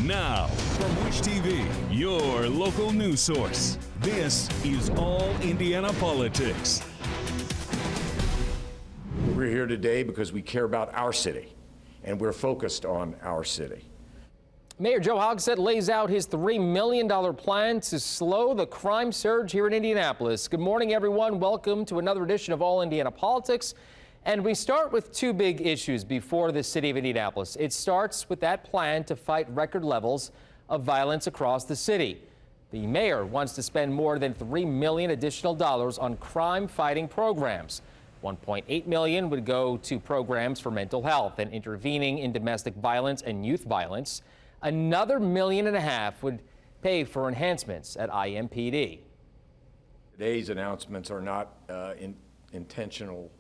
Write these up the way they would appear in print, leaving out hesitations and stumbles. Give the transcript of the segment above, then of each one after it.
Now, from Wish TV, your local news source, this is All Indiana Politics. We're here today because we care about our city, and we're focused on our city. Mayor Joe Hogsett lays out his $3 million plan to slow the crime surge here in Indianapolis. Good morning, everyone. Welcome to another edition of All Indiana Politics. And we start with two big issues before the city of Indianapolis. It starts with that plan to fight record levels of violence across the city. The mayor wants to spend more than $3 million additional dollars on crime-fighting programs. $1.8 million would go to programs for mental health and intervening in domestic violence and youth violence. Another $1.5 million would pay for enhancements at IMPD. Today's announcements are not intentional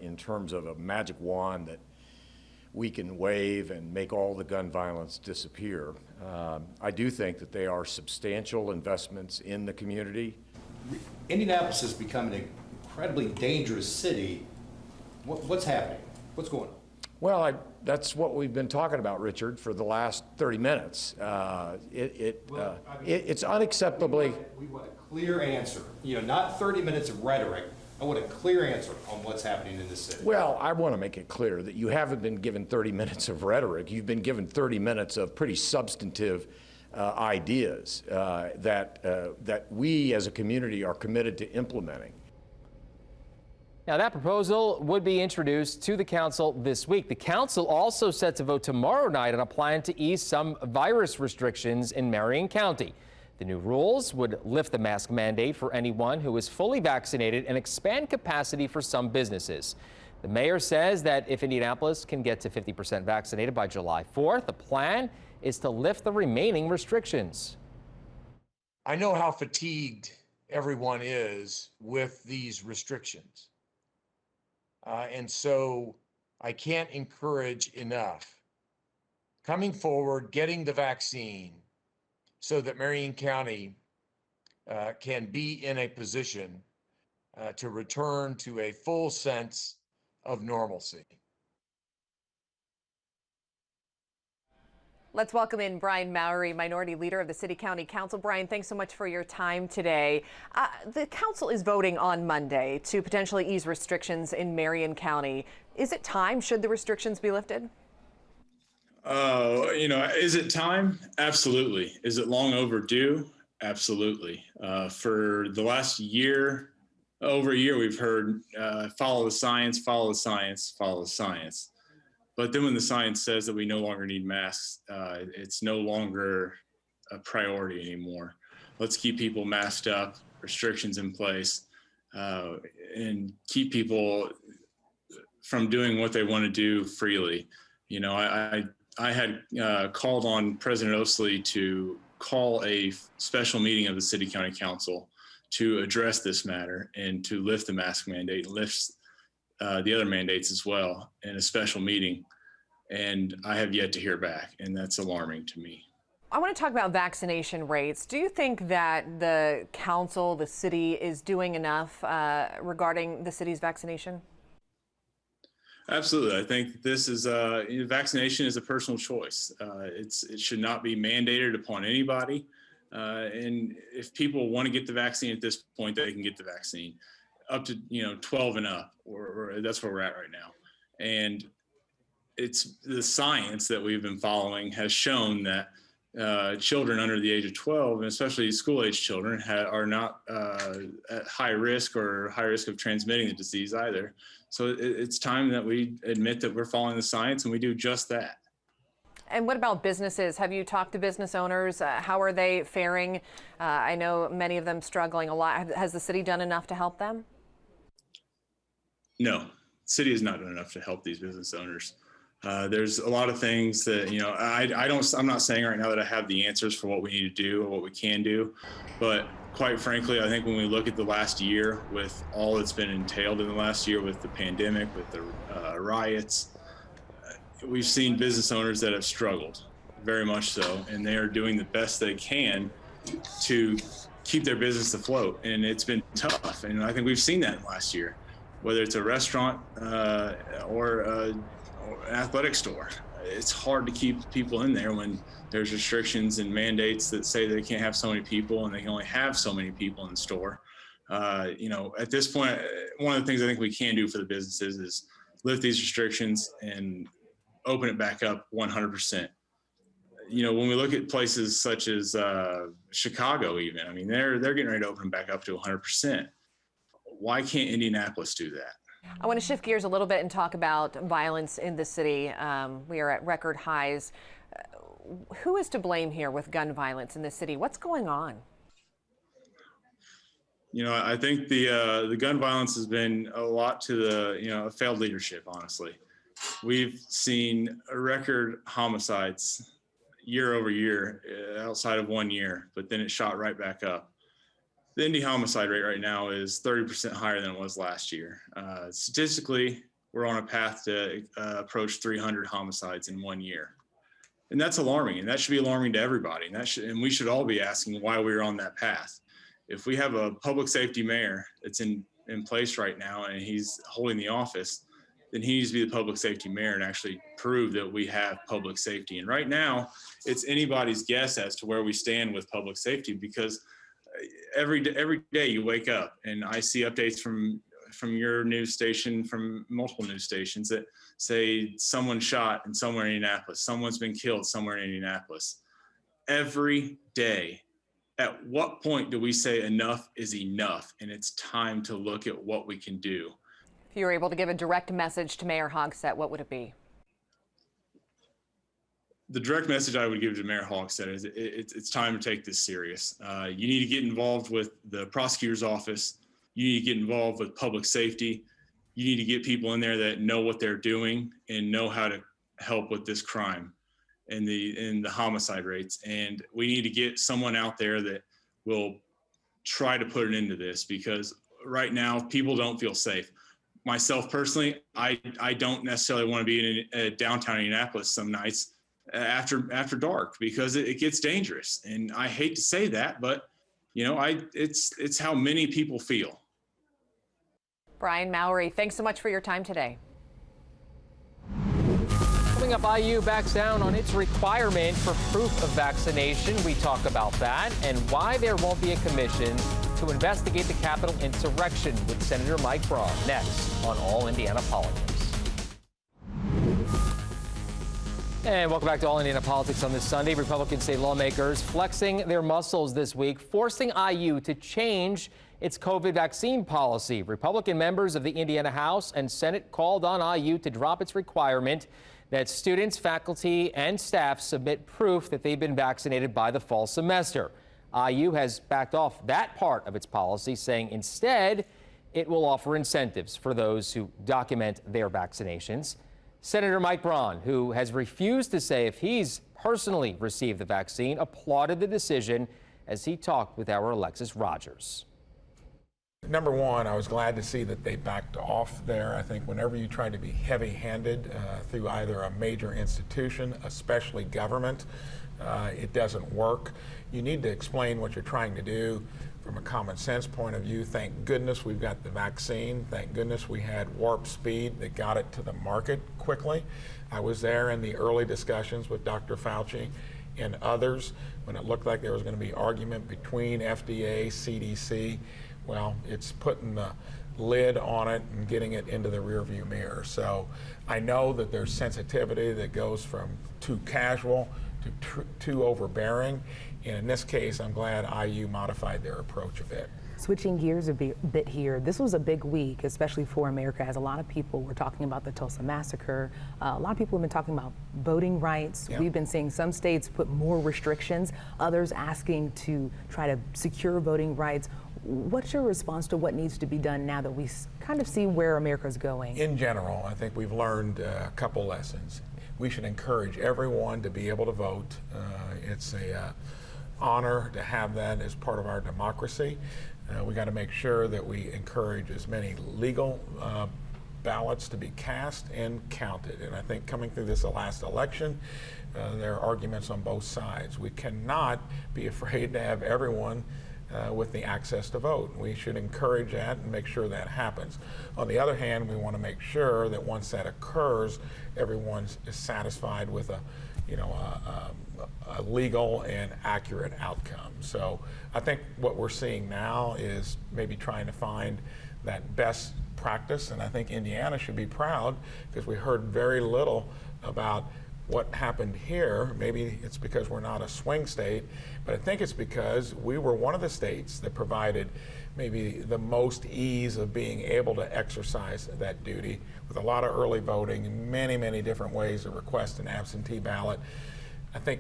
in terms of a magic wand that we can wave and make all the gun violence disappear. I do think that they are substantial investments in the community. Indianapolis is becoming an incredibly dangerous city. What's happening? What's going on? Well, that's what we've been talking about, Richard, for the last 30 minutes. It's unacceptably. We want a clear answer. Not 30 minutes of rhetoric. I want a clear answer on what's happening in this city. Well, I want to make it clear that you haven't been given 30 minutes of rhetoric. You've been given 30 minutes of pretty substantive ideas that we as a community are committed to implementing. Now, that proposal would be introduced to the council this week. The council also set to vote tomorrow night on a plan to ease some virus restrictions in Marion County. The new rules would lift the mask mandate for anyone who is fully vaccinated and expand capacity for some businesses. The mayor says that if Indianapolis can get to 50% vaccinated by July 4th, the plan is to lift the remaining restrictions. I know how fatigued everyone is with these restrictions. And so I can't encourage enough coming forward, getting the vaccine, so that Marion County can be in a position to return to a full sense of normalcy. Let's welcome in Brian Mowry, Minority Leader of the City County Council. Brian, thanks so much for your time today. The council is voting on Monday to potentially ease restrictions in Marion County. Is it time? Should the restrictions be lifted? Is it time? Absolutely. Is it long overdue? Absolutely. For the last year, over a year, we've heard follow the science, follow the science, follow the science. But then when the science says that we no longer need masks, it's no longer a priority anymore. Let's keep people masked up, restrictions in place, and keep people from doing what they want to do freely. I had called on President Oasley to call a special meeting of the City County Council to address this matter and to lift the mask mandate, lift the other mandates as well in a special meeting. And I have yet to hear back, and that's alarming to me. I want to talk about vaccination rates. Do you think that the council, the city, is doing enough regarding the city's vaccination? Absolutely. I think this is vaccination is a personal choice. It should not be mandated upon anybody. And if people want to get the vaccine at this point, they can get the vaccine up to 12 and up, or that's where we're at right now. And it's the science that we've been following has shown that children under the age of 12, and especially school-age children, are not at high risk or high risk of transmitting the disease either. So it's time that we admit that we're following the science, and we do just that. And what about businesses? Have you talked to business owners? How are they faring? I know many of them struggling a lot. Has the city done enough to help them? No, the city has not done enough to help these business owners. There's a lot of things that, I'm not saying right now that I have the answers for what we need to do or what we can do, but quite frankly, I think when we look at the last year with all that's been entailed in the last year with the pandemic, with the riots, we've seen business owners that have struggled very much so, and they are doing the best they can to keep their business afloat. And it's been tough. And I think we've seen that last year, whether it's a restaurant or an athletic store. it's hard to keep people in there when there's restrictions and mandates that say they can't have so many people and they can only have so many people in the store. At this point, one of the things I think we can do for the businesses is lift these restrictions and open it back up 100%. When we look at places such as Chicago, even, I mean, they're getting ready to open back up to 100%. Why can't Indianapolis do that? I want to shift gears a little bit and talk about violence in the city. We are at record highs. Who is to blame here with gun violence in the city? What's going on? I think the gun violence has been a lot to the failed leadership. Honestly, we've seen record homicides year over year outside of 1 year, but then it shot right back up. The Indy homicide rate right now is 30% higher than it was last year. Statistically, we're on a path to approach 300 homicides in 1 year. And that's alarming, and that should be alarming to everybody. And we should all be asking why we're on that path. If we have a public safety mayor that's in place right now and he's holding the office, then he needs to be the public safety mayor and actually prove that we have public safety. And right now, it's anybody's guess as to where we stand with public safety, because every day you wake up and I see updates from your news station, from multiple news stations that say someone shot in somewhere in Indianapolis, someone's been killed somewhere in Indianapolis. Every day. At what point do we say enough is enough and it's time to look at what we can do? If you were able to give a direct message to Mayor Hogsett, what would it be? The direct message I would give to Mayor Hogsett is it's time to take this serious. You need to get involved with the prosecutor's office. You need to get involved with public safety. You need to get people in there that know what they're doing and know how to help with this crime and the homicide rates. And we need to get someone out there that will try to put an end to this, because right now people don't feel safe. Myself personally, I don't necessarily want to be in downtown Indianapolis some nights after dark, because it gets dangerous. And I hate to say that, but it's how many people feel. Brian Mowry, thanks so much for your time today. Coming up, IU backs down on its requirement for proof of vaccination. We talk about that and why there won't be a commission to investigate the Capitol insurrection with Senator Mike Braun. Next on All Indiana Politics. And welcome back to All Indiana Politics on this Sunday. Republican state lawmakers flexing their muscles this week, forcing IU to change its COVID vaccine policy. Republican members of the Indiana House and Senate called on IU to drop its requirement that students, faculty, and staff submit proof that they've been vaccinated by the fall semester. IU has backed off that part of its policy, saying instead it will offer incentives for those who document their vaccinations. Senator Mike Braun, who has refused to say if he's personally received the vaccine, applauded the decision as he talked with our Alexis Rogers. Number one, I was glad to see that they backed off there. I think whenever you try to be heavy-handed through either a major institution, especially government, it doesn't work. You need to explain what you're trying to do from a common sense point of view. Thank goodness we've got the vaccine. Thank goodness we had Warp Speed that got it to the market quickly. I was there in the early discussions with Dr. Fauci and others when it looked like there was going to be argument between FDA, CDC. Well, it's putting the lid on it and getting it into the rearview mirror. So I know that there's sensitivity that goes from too casual to too overbearing. And in this case, I'm glad IU modified their approach a bit. Switching gears a bit here, this was a big week, especially for America, as a lot of people were talking about the Tulsa massacre. A lot of people have been talking about voting rights. Yeah. We've been seeing some states put more restrictions, others asking to try to secure voting rights. What's your response to what needs to be done now that we kind of see where America's going? In general, I think we've learned a couple lessons. We should encourage everyone to be able to vote. It's an honor to have that as part of our democracy. We got to make sure that we encourage as many legal ballots to be cast and counted. And I think coming through this last election, there are arguments on both sides. We cannot be afraid to have everyone with the access to vote. We should encourage that and make sure that happens. On the other hand, we want to make sure that once that occurs, everyone is satisfied with a legal and accurate outcome. So I think what we're seeing now is maybe trying to find that best practice, and I think Indiana should be proud because we heard very little about what happened here. Maybe it's because we're not a swing state, but I think it's because we were one of the states that provided maybe the most ease of being able to exercise that duty with a lot of early voting, many different ways to request an absentee ballot. I think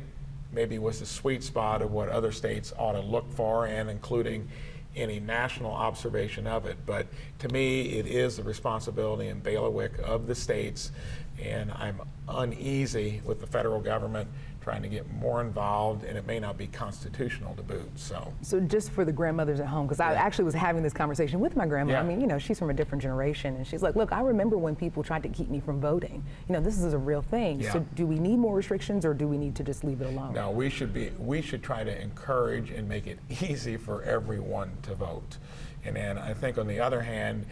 maybe was the sweet spot of what other states ought to look for, and including any national observation of it. But to me, it is the responsibility and bailiwick of the states, and I'm uneasy with the federal government trying to get more involved, and it may not be constitutional to boot. So just for the grandmothers at home, because I actually was having this conversation with my grandma. I mean, she's from a different generation, and she's like, look, I remember when people tried to keep me from voting. This is a real thing. So do we need more restrictions, or do we need to just leave it alone? No, we should try to encourage and make it easy for everyone to vote. And then I think on the other hand,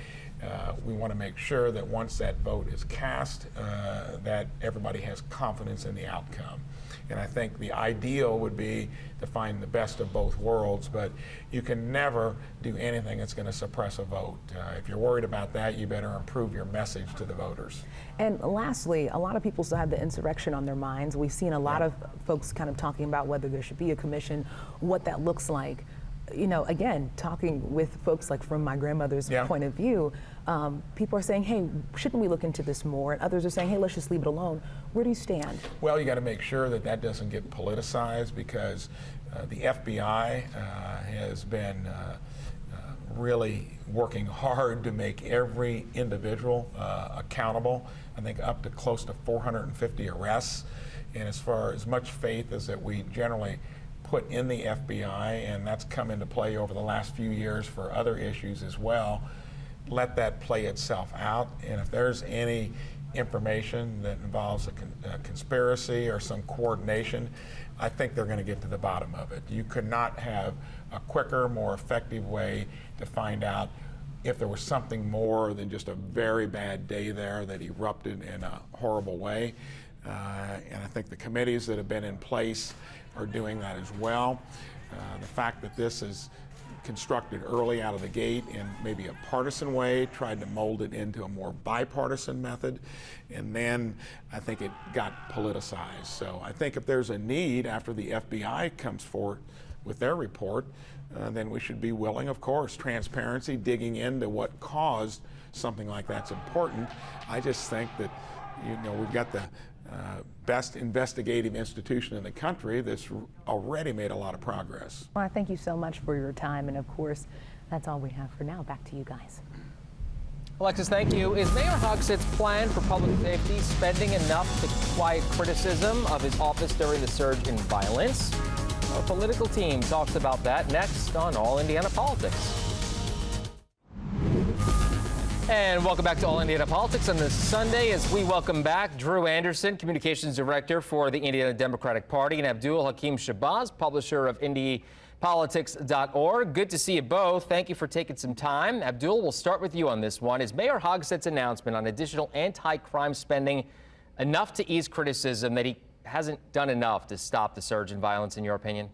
we want to make sure that once that vote is cast, that everybody has confidence in the outcome. And I think the ideal would be to find the best of both worlds, but you can never do anything that's going to suppress a vote. If you're worried about that, you better improve your message to the voters. And lastly, a lot of people still have the insurrection on their minds. We've seen a lot of folks kind of talking about whether there should be a commission, what that looks like. Again, talking with folks like from my grandmother's point of view, people are saying, hey, shouldn't we look into this more? And others are saying, hey, let's just leave it alone. Where do you stand? Well, you got to make sure that that doesn't get politicized, because the FBI has been really working hard to make every individual accountable. I think up to close to 450 arrests. And as much faith as that we generally put in the FBI, and that's come into play over the last few years for other issues as well, let that play itself out. And if there's any information that involves a conspiracy or some coordination, I think they're going to get to the bottom of it. You could not have a quicker, more effective way to find out if there was something more than just a very bad day there that erupted in a horrible way. And I think the committees that have been in place are doing that as well. The fact that this is constructed early out of the gate in maybe a partisan way, tried to mold it into a more bipartisan method, and then I think it got politicized. So I think if there's a need after the FBI comes forward with their report, then we should be willing, of course, transparency, digging into what caused something like that's important. I just think that, we've got the best investigative institution in the country that's already made a lot of progress. Well, I thank you so much for your time, and of course, that's all we have for now. Back to you guys. Alexis, thank you. Is Mayor Hogsett's plan for public safety spending enough to quiet criticism of his office during the surge in violence? Our political team talks about that next on All Indiana Politics. And welcome back to All Indiana Politics on this Sunday as we welcome back Drew Anderson, Communications Director for the Indiana Democratic Party, and Abdul Hakim Shabazz, publisher of IndyPolitics.org. Good to see you both. Thank you for taking some time. Abdul, we'll start with you on this one. Is Mayor Hogsett's announcement on additional anti-crime spending enough to ease criticism that he hasn't done enough to stop the surge in violence, in your opinion?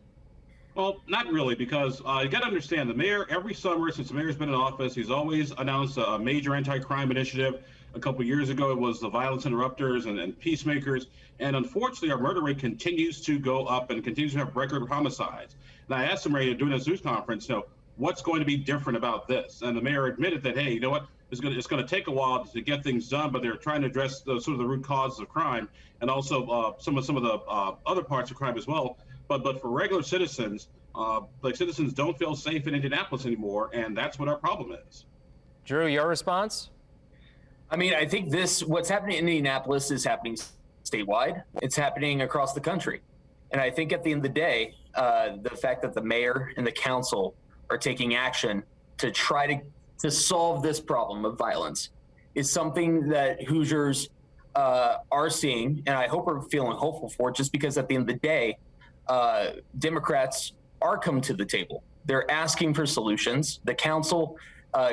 Well, not really, because you got to understand the mayor, every summer since the mayor's been in office, he's always announced a major anti-crime initiative. A couple years ago, it was the violence interrupters and peacemakers. And unfortunately, our murder rate continues to go up and continues to have record homicides. And I asked him during this news conference, what's going to be different about this? And the mayor admitted that, hey, you know what? It's going to take a while to get things done, but they're trying to address sort of the root causes of crime and also some of the other parts of crime as well. But for regular citizens, citizens don't feel safe in Indianapolis anymore, and that's what our problem is. Drew, your response? I mean, I think what's happening in Indianapolis is happening statewide. It's happening across the country. And I think at the end of the day, the fact that the mayor and the council are taking action to try to solve this problem of violence is something that Hoosiers are seeing, and I hope are feeling hopeful for, just because at the end of the day, Democrats are coming to the table They're asking for solutions. The council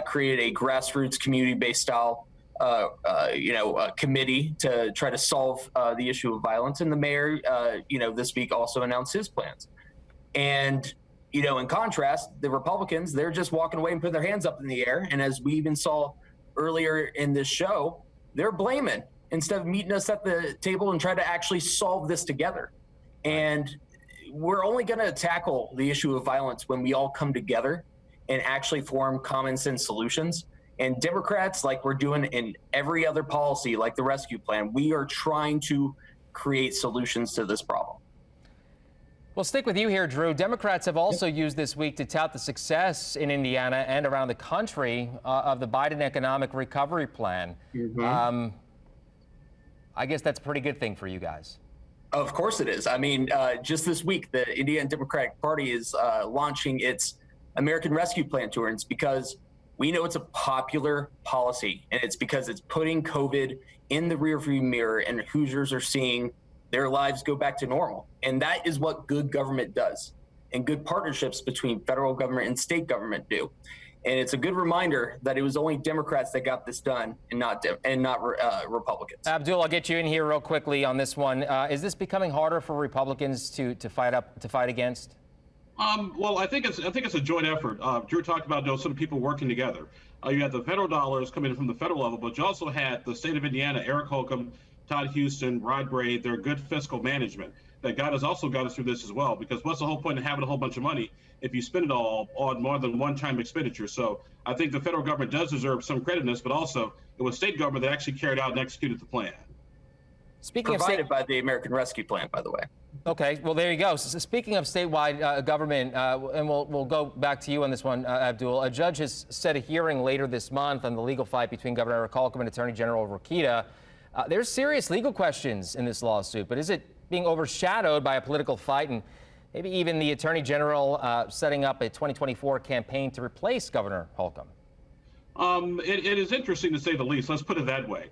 created a grassroots community-based style committee to try to solve the issue of violence. And the mayor, this week also announced his plans. And, in contrast, the Republicans, they're just walking away and putting their hands up in the air. And as we even saw earlier in this show, they're blaming instead of meeting us at the table and try to actually solve this together. And we're only going to tackle the issue of violence when we all come together and actually form common sense solutions. And Democrats, like we're doing in every other policy, like the rescue plan, we are trying to create solutions to this problem. We'll stick with you here, Drew. Democrats have also used this week to tout the success in Indiana and around the country of the Biden economic recovery plan. I guess that's a pretty good thing for you guys. Of course it is. I mean, just this week, the Indiana Democratic Party is launching its American Rescue Plan tour. And it's because we know it's a popular policy, and it's because it's putting COVID in the rearview mirror, and Hoosiers are seeing their lives go back to normal. And that is what good government does, and good partnerships between federal government and state government do. And it's a good reminder that it was only Democrats that got this done, and not Republicans. Abdul, I'll get you in here real quickly on this one. Is this becoming harder for Republicans to fight against? Well, I think it's a joint effort. Drew talked about some people working together. You had the federal dollars coming in from the federal level, but you also had the state of Indiana, Eric Holcomb, Todd Houston, Rod Braid, their good fiscal management that also got us through this as well. Because what's the whole point of having a whole bunch of money if you spend it all on more than one-time expenditure? So I think the federal government does deserve some credit in this, but also it was state government that actually carried out and executed the plan. Provided by the American Rescue Plan, by the way. Okay, well, there you go. So speaking of statewide government, and we'll go back to you on this one, Abdul. A judge has set a hearing later this month on the legal fight between Governor Eric Holcomb and Attorney General Rokita. There's serious legal questions in this lawsuit, but is it being overshadowed by a political fight and maybe even the Attorney General setting up a 2024 campaign to replace Governor Holcomb? It is interesting to say the least. Let's put it that way,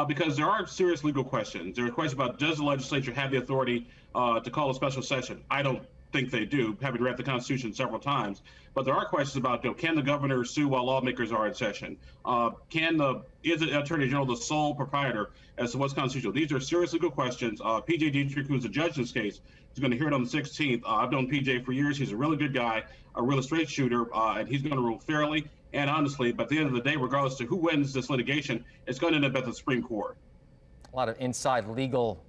because there are serious legal questions. There are questions about, does the legislature have the authority to call a special session? I don't think they do, having read the Constitution several times. But there are questions about, can the governor sue while lawmakers are in session? Is the Attorney General the sole proprietor as to what's constitutional? These are serious legal questions. P.J. Dietrich, who's a judge in this case, is going to hear it on the 16th. I've known P.J. for years. He's a really good guy, a real straight shooter, and he's going to rule fairly and honestly. But at the end of the day, regardless of who wins this litigation, it's going to end up at the Supreme Court. A lot of inside legal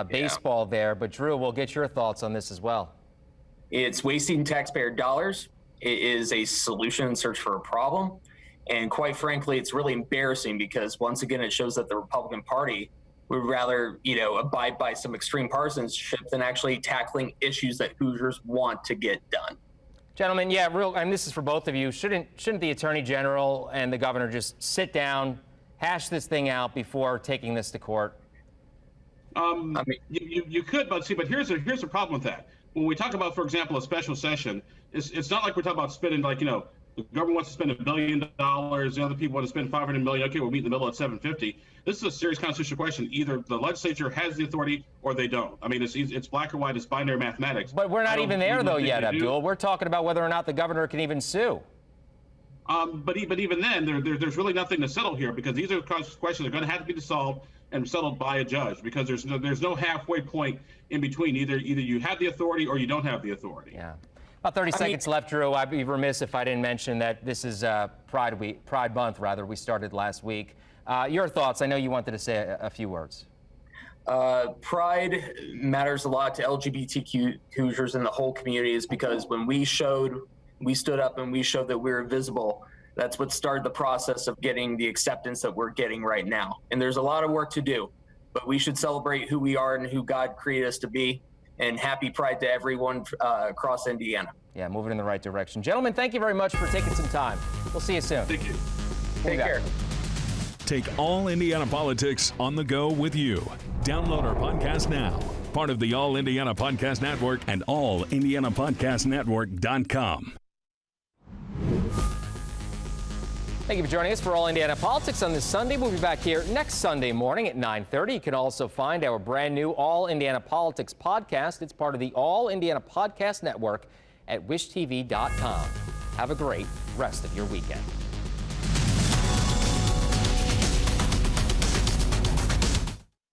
baseball there. But Drew, we'll get your thoughts on this as well. It's wasting taxpayer dollars. It is a solution in search for a problem. And quite frankly, it's really embarrassing because once again, it shows that the Republican Party would rather, abide by some extreme partisanship than actually tackling issues that Hoosiers want to get done. Gentlemen, and this is for both of you. Shouldn't the Attorney General and the governor just sit down, hash this thing out before taking this to court? You could, but here's a problem with that. When we talk about, for example, a special session, it's not like we're talking about spending the government wants to spend $1 billion, the other people want to spend $500 million. Okay, we'll meet in the middle at $750. This is a serious constitutional question. Either the legislature has the authority or they don't. I mean, it's black or white. It's binary mathematics. But we're not even there though yet, Abdul. We're talking about whether or not the governor can even sue. But even then, there's really nothing to settle here because these are questions that are going to have to be solved and settled by a judge because there's no halfway point in between. Either you have the authority or you don't have the authority. Yeah. About 30 seconds left, Drew. I'd be remiss if I didn't mention that this is Pride Month, rather. We started last week. Your thoughts? I know you wanted to say a few words. Pride matters a lot to LGBTQ Hoosiers and the whole community is because when we stood up and we showed that we were visible, that's what started the process of getting the acceptance that we're getting right now. And there's a lot of work to do, but we should celebrate who we are and who God created us to be. And happy Pride to everyone across Indiana. Yeah, moving in the right direction. Gentlemen, thank you very much for taking some time. We'll see you soon. Thank you. Take care. Take All Indiana Politics on the go with you. Download our podcast now. Part of the All Indiana Podcast Network and allindianapodcastnetwork.com. Thank you for joining us for All Indiana Politics on this Sunday. We'll be back here next Sunday morning at 9:30. You can also find our brand new All Indiana Politics podcast. It's part of the All Indiana Podcast Network at wishtv.com. Have a great rest of your weekend.